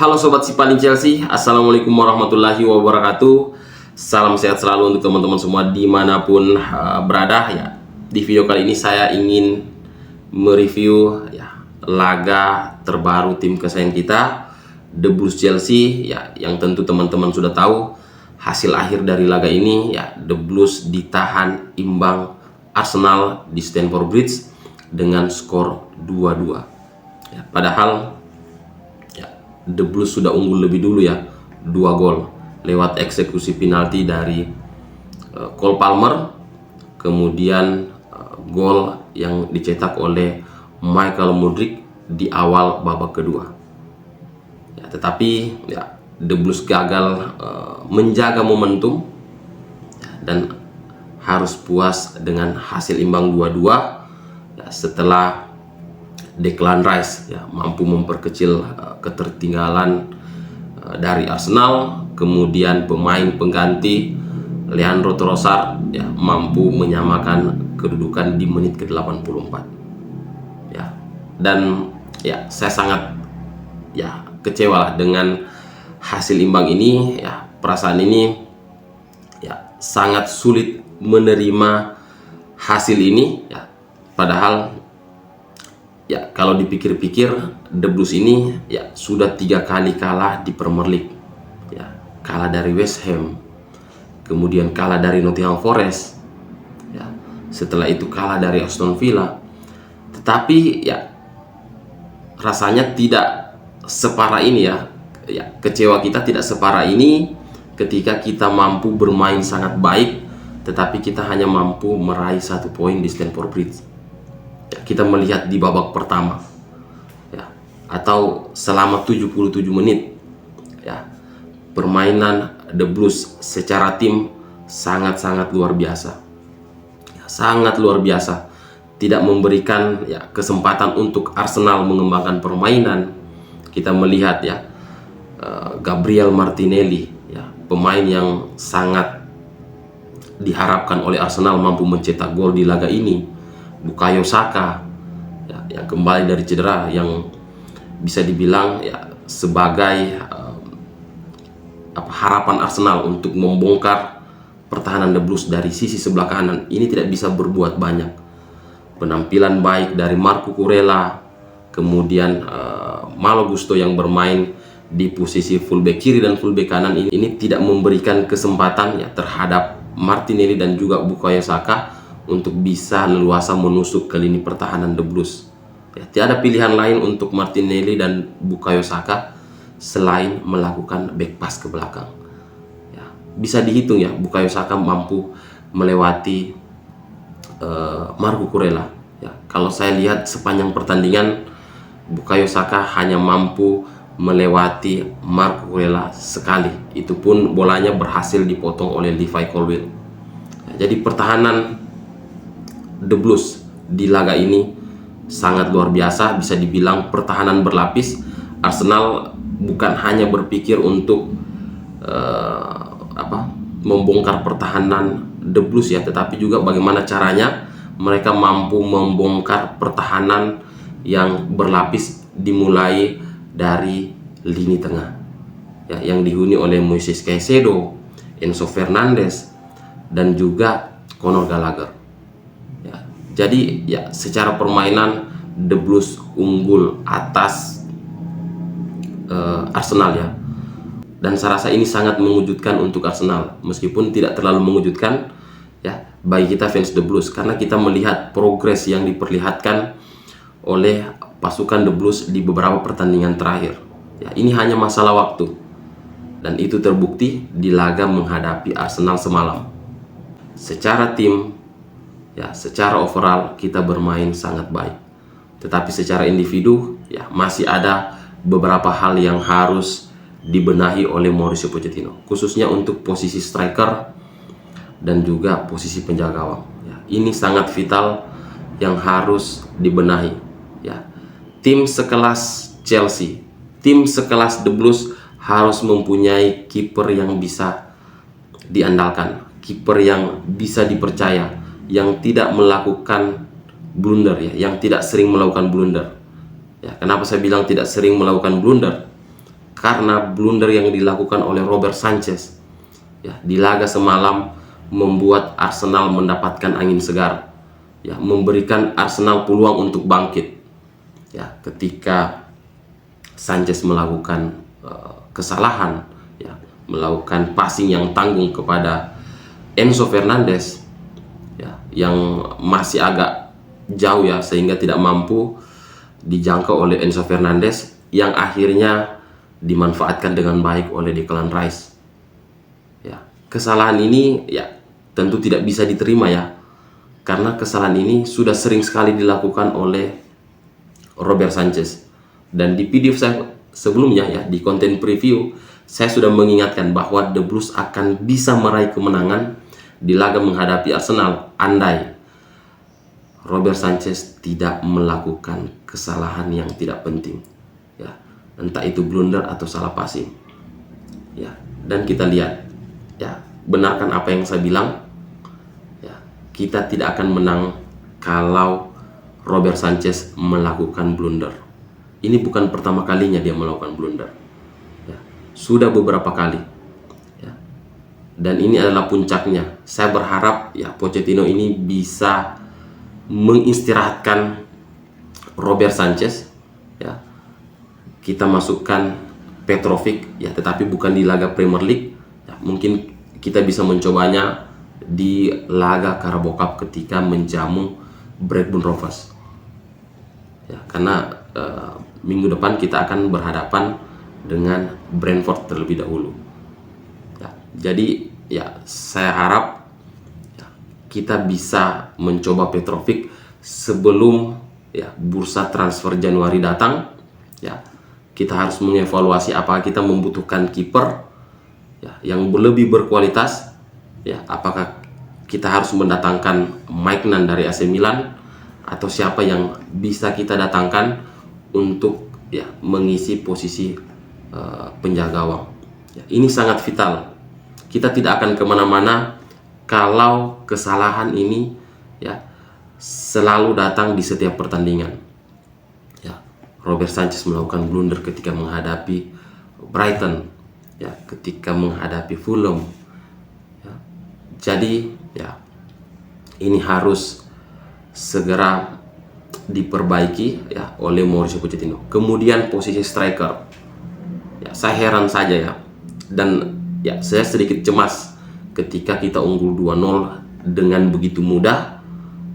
Halo Sobat Sipaling Chelsea, Assalamualaikum warahmatullahi wabarakatuh. Salam sehat selalu untuk teman-teman semua dimanapun berada ya. Di video kali ini saya ingin mereview ya laga terbaru tim kesayangan kita, The Blues Chelsea ya, yang tentu teman-teman sudah tahu hasil akhir dari laga ini ya. The Blues ditahan imbang Arsenal di Stamford Bridge dengan skor 2-2 ya. Padahal The Blues sudah unggul lebih dulu ya, 2 gol lewat eksekusi penalti dari Cole Palmer, kemudian gol yang dicetak oleh Michael Mudryk di awal babak kedua ya. Tetapi ya, The Blues gagal menjaga momentum dan harus puas dengan hasil imbang 2-2 ya, setelah Declan Rice ya mampu memperkecil ketertinggalan dari Arsenal, kemudian pemain pengganti Leandro Trossard ya mampu menyamakan kedudukan di menit ke-84 ya. Dan ya saya sangat ya kecewa lah dengan hasil imbang ini ya. Perasaan ini ya sangat sulit menerima hasil ini ya, padahal ya kalau dipikir-pikir The Blues ini ya sudah 3 kali kalah di Premier League ya. Kalah dari West Ham, kemudian kalah dari Nottingham Forest ya, setelah itu kalah dari Aston Villa. Tetapi ya rasanya tidak separah ini ya. Kecewa kita tidak separah ini ketika kita mampu bermain sangat baik tetapi kita hanya mampu meraih 1 poin di Stamford Bridge. Kita melihat di babak pertama ya, atau selama 77 menit ya, permainan The Blues secara tim sangat-sangat luar biasa ya, sangat luar biasa. Tidak memberikan ya kesempatan untuk Arsenal mengembangkan permainan. Kita melihat ya Gabriel Martinelli ya, pemain yang sangat diharapkan oleh Arsenal mampu mencetak gol di laga ini. Bukayo Saka ya, yang kembali dari cedera, yang bisa dibilang ya sebagai harapan Arsenal untuk membongkar pertahanan The Blues dari sisi sebelah kanan ini tidak bisa berbuat banyak. Penampilan baik dari Marco Kurela, kemudian Malo Gusto yang bermain di posisi fullback kiri dan fullback kanan ini tidak memberikan kesempatan ya terhadap Martinelli dan juga Bukayo Saka untuk bisa leluasa menusuk ke lini pertahanan The Blues ya. Tiada pilihan lain untuk Martinelli dan Bukayo Saka selain melakukan back pass ke belakang ya. Bisa dihitung ya, Bukayo Saka mampu melewati Marco Kurela ya. Kalau saya lihat sepanjang pertandingan, Bukayo Saka hanya mampu melewati Marco Kurela sekali, itu pun bolanya berhasil dipotong oleh Levi Colwill ya. Jadi pertahanan The Blues di laga ini sangat luar biasa, bisa dibilang pertahanan berlapis. Arsenal bukan hanya berpikir untuk membongkar pertahanan The Blues ya, tetapi juga bagaimana caranya mereka mampu membongkar pertahanan yang berlapis dimulai dari lini tengah ya, yang dihuni oleh Moises Caicedo, Enzo Fernandez dan juga Conor Gallagher. Jadi ya secara permainan The Blues unggul atas Arsenal ya. Dan saya rasa ini sangat mengejutkan untuk Arsenal, meskipun tidak terlalu mengejutkan ya bagi kita fans The Blues, karena kita melihat progres yang diperlihatkan oleh pasukan The Blues di beberapa pertandingan terakhir ya. Ini hanya masalah waktu dan itu terbukti di laga menghadapi Arsenal semalam. Secara tim ya, secara overall kita bermain sangat baik, tetapi secara individu ya masih ada beberapa hal yang harus dibenahi oleh Mauricio Pochettino, khususnya untuk posisi striker dan juga posisi penjaga gawang ya. Ini sangat vital yang harus dibenahi ya. Tim sekelas Chelsea, tim sekelas The Blues harus mempunyai kiper yang bisa diandalkan, kiper yang bisa dipercaya, yang tidak melakukan blunder ya, yang tidak sering melakukan blunder ya. Kenapa saya bilang tidak sering melakukan blunder? karena blunder yang dilakukan oleh Robert Sanchez ya di laga semalam membuat Arsenal mendapatkan angin segar ya, memberikan Arsenal peluang untuk bangkit ya ketika Sanchez melakukan kesalahan ya, melakukan passing yang tanggung kepada Enzo Fernandez ya, yang masih agak jauh ya, sehingga tidak mampu dijangkau oleh Enzo Fernandez yang akhirnya dimanfaatkan dengan baik oleh Declan Rice ya. Kesalahan ini ya tentu tidak bisa diterima ya, karena kesalahan ini sudah sering sekali dilakukan oleh Robert Sanchez. Dan di video saya sebelumnya ya, di konten preview, saya sudah mengingatkan bahwa The Blues akan bisa meraih kemenangan di laga menghadapi Arsenal andai Robert Sanchez tidak melakukan kesalahan yang tidak penting ya, entah itu blunder atau salah passing ya. Dan kita lihat ya, benarkan apa yang saya bilang ya, kita tidak akan menang kalau Robert Sanchez melakukan blunder. Ini bukan pertama kalinya dia melakukan blunder ya, sudah beberapa kali ya. Dan ini adalah puncaknya. Saya berharap ya Pochettino ini bisa mengistirahatkan Robert Sanchez ya. Kita masukkan Petrovic ya, tetapi bukan di laga Premier League ya. Mungkin kita bisa mencobanya di laga Carabao Cup ketika menjamu Blackburn Rovers ya, karena minggu depan kita akan berhadapan dengan Brentford terlebih dahulu ya. Jadi ya saya harap ya, kita bisa mencoba Petrovic sebelum ya bursa transfer Januari datang ya. Kita harus mengevaluasi apakah kita membutuhkan kiper ya yang lebih berkualitas ya, apakah kita harus mendatangkan Maignan dari AC Milan atau siapa yang bisa kita datangkan untuk ya mengisi posisi penjaga gawang ya. Ini sangat vital. Kita tidak akan kemana-mana kalau kesalahan ini ya selalu datang di setiap pertandingan ya. Robert Sanchez melakukan blunder ketika menghadapi Brighton ya, ketika menghadapi Fulham ya. Jadi ya ini harus segera diperbaiki ya oleh Mauricio Pochettino. Kemudian posisi striker ya, saya heran saja ya, dan ya saya sedikit cemas ketika kita unggul 2-0 dengan begitu mudah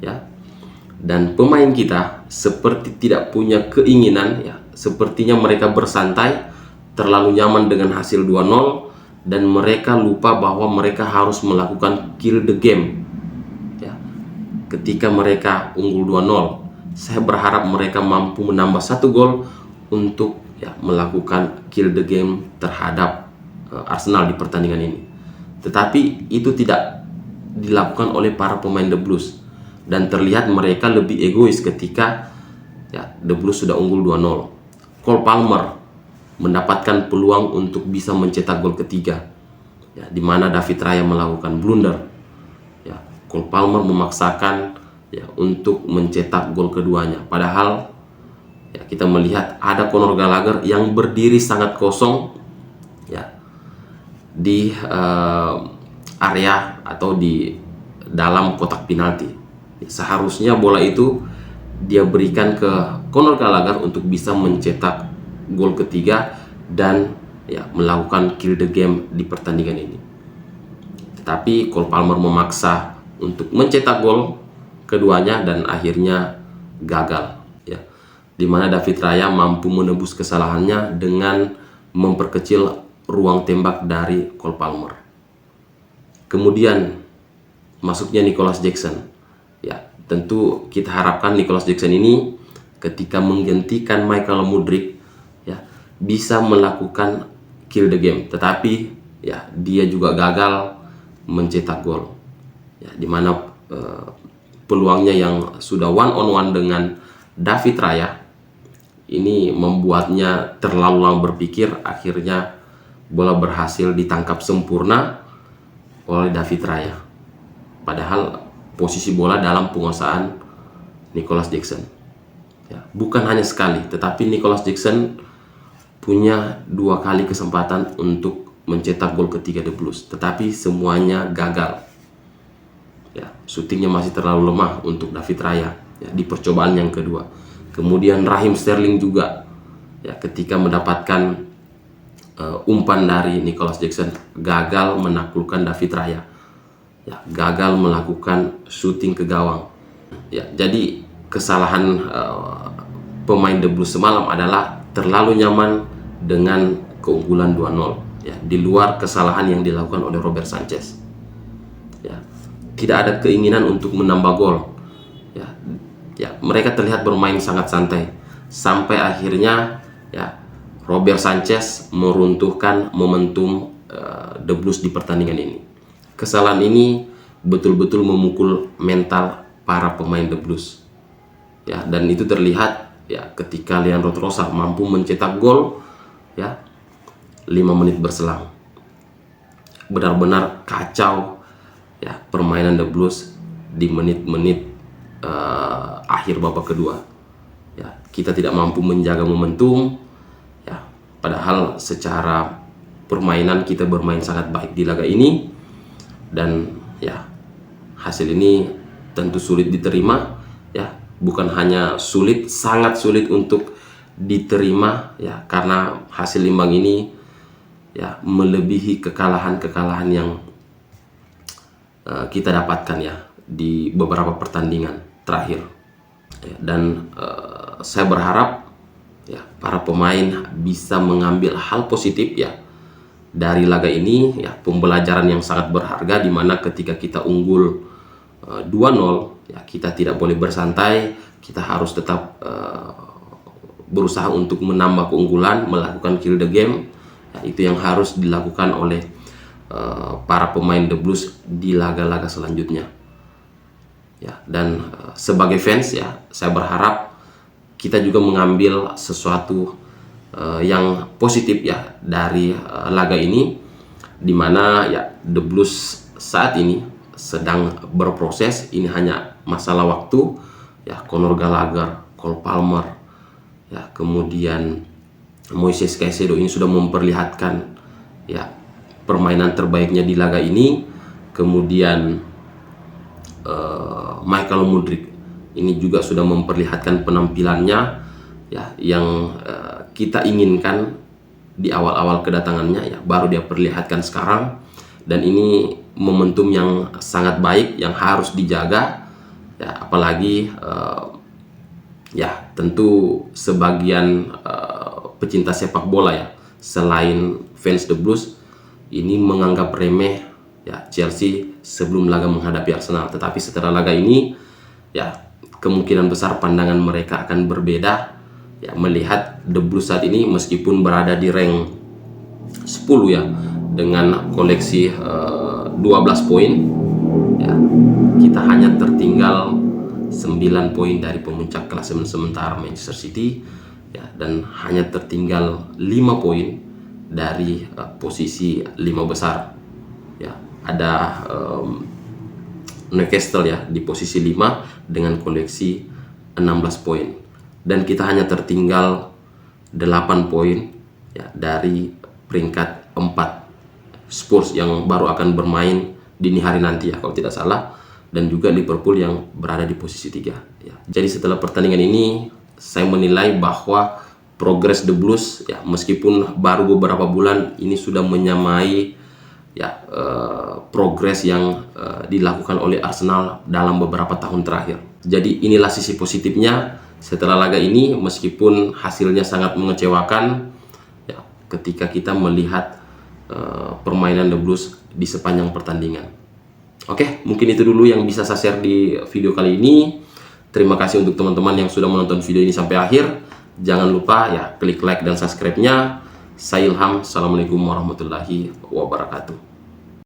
ya, dan pemain kita seperti tidak punya keinginan ya, sepertinya mereka bersantai, terlalu nyaman dengan hasil 2-0, dan mereka lupa bahwa mereka harus melakukan kill the game ya. Ketika mereka unggul 2-0, saya berharap mereka mampu menambah 1 gol untuk ya melakukan kill the game terhadap Arsenal di pertandingan ini. Tetapi itu tidak dilakukan oleh para pemain The Blues, dan terlihat mereka lebih egois ketika ya The Blues sudah unggul 2-0. Cole Palmer mendapatkan peluang untuk bisa mencetak gol ketiga ya, di mana David Raya melakukan blunder ya. Cole Palmer memaksakan ya untuk mencetak gol keduanya, padahal ya kita melihat ada Conor Gallagher yang berdiri sangat kosong ya di area atau di dalam kotak penalti. Seharusnya bola itu dia berikan ke Conor Gallagher untuk bisa mencetak gol ketiga dan ya melakukan kill the game di pertandingan ini. Tetapi Cole Palmer memaksa untuk mencetak gol keduanya dan akhirnya gagal ya, dimana David Raya mampu menebus kesalahannya dengan memperkecil ruang tembak dari Cole Palmer. Kemudian masuknya Nicholas Jackson ya, tentu kita harapkan Nicholas Jackson ini ketika menggantikan Michael Mudryk ya bisa melakukan kill the game, tetapi ya dia juga gagal mencetak gol ya, dimana peluangnya yang sudah one on one dengan David Raya ini membuatnya terlalu lama berpikir. Akhirnya bola berhasil ditangkap sempurna oleh David Raya, padahal posisi bola dalam penguasaan Nicholas Jackson ya. Bukan hanya sekali, tetapi Nicholas Jackson punya 2 kali kesempatan untuk mencetak gol ketiga The Blues, tetapi semuanya gagal. Ya, syutingnya masih terlalu lemah untuk David Raya ya, di percobaan yang kedua. Kemudian Raheem Sterling juga ya, ketika mendapatkan umpan dari Nicholas Jackson, gagal menaklukkan David Raya. Ya, gagal melakukan syuting ke gawang. Ya, jadi kesalahan pemain The Blues semalam adalah terlalu nyaman dengan keunggulan 2-0 ya, di luar kesalahan yang dilakukan oleh Robert Sanchez. Ya, tidak ada keinginan untuk menambah gol. Ya, mereka terlihat bermain sangat santai sampai akhirnya ya Robert Sanchez meruntuhkan momentum The Blues di pertandingan ini. Kesalahan ini betul-betul memukul mental para pemain The Blues. Ya, dan itu terlihat ya ketika Leandro Trossard mampu mencetak gol ya 5 menit berselang. Benar-benar kacau ya permainan The Blues di menit-menit akhir babak kedua. Ya, kita tidak mampu menjaga momentum ya, padahal secara permainan kita bermain sangat baik di laga ini, dan ya hasil ini tentu sulit diterima ya, bukan hanya sulit, sangat sulit untuk diterima ya, karena hasil imbang ini ya melebihi kekalahan-kekalahan yang kita dapatkan ya di beberapa pertandingan terakhir ya, dan saya berharap ya para pemain bisa mengambil hal positif ya dari laga ini ya, pembelajaran yang sangat berharga, di mana ketika kita unggul 2-0 ya, kita tidak boleh bersantai, kita harus tetap berusaha untuk menambah keunggulan, melakukan kill the game ya, itu yang harus dilakukan oleh para pemain The Blues di laga-laga selanjutnya ya. Dan sebagai fans ya, saya berharap kita juga mengambil sesuatu yang positif ya dari laga ini, dimana ya The Blues saat ini sedang berproses. Ini hanya masalah waktu ya. Conor Gallagher, Cole Palmer ya, kemudian Moises Caicedo ini sudah memperlihatkan ya permainan terbaiknya di laga ini. Kemudian Michael Mudryk ini juga sudah memperlihatkan penampilannya ya yang kita inginkan di awal-awal kedatangannya ya, baru dia perlihatkan sekarang, dan ini momentum yang sangat baik yang harus dijaga ya, apalagi ya tentu sebagian pecinta sepak bola ya selain fans The Blues ini menganggap remeh ya Chelsea sebelum laga menghadapi Arsenal, tetapi setelah laga ini ya kemungkinan besar pandangan mereka akan berbeda ya, melihat The Blues saat ini meskipun berada di rank 10 ya dengan koleksi 12 poin ya, kita hanya tertinggal 9 poin dari pemuncak klasemen sementara Manchester City ya, dan hanya tertinggal 5 poin dari posisi 5 besar ya. Ada Newcastle ya di posisi 5 dengan koleksi 16 poin, dan kita hanya tertinggal 8 poin ya dari peringkat 4 Spurs yang baru akan bermain dini hari nanti ya kalau tidak salah, dan juga Liverpool yang berada di posisi 3 ya. Jadi setelah pertandingan ini saya menilai bahwa progres The Blues ya, meskipun baru beberapa bulan ini, sudah menyamai ya progres yang dilakukan oleh Arsenal dalam beberapa tahun terakhir. Jadi inilah sisi positifnya setelah laga ini, meskipun hasilnya sangat mengecewakan ya, ketika kita melihat permainan The Blues di sepanjang pertandingan. Oke, mungkin itu dulu yang bisa saya share di video kali ini. Terima kasih untuk teman-teman yang sudah menonton video ini sampai akhir. Jangan lupa ya klik like dan subscribe-nya. Saya Ilham, assalamualaikum warahmatullahi wabarakatuh.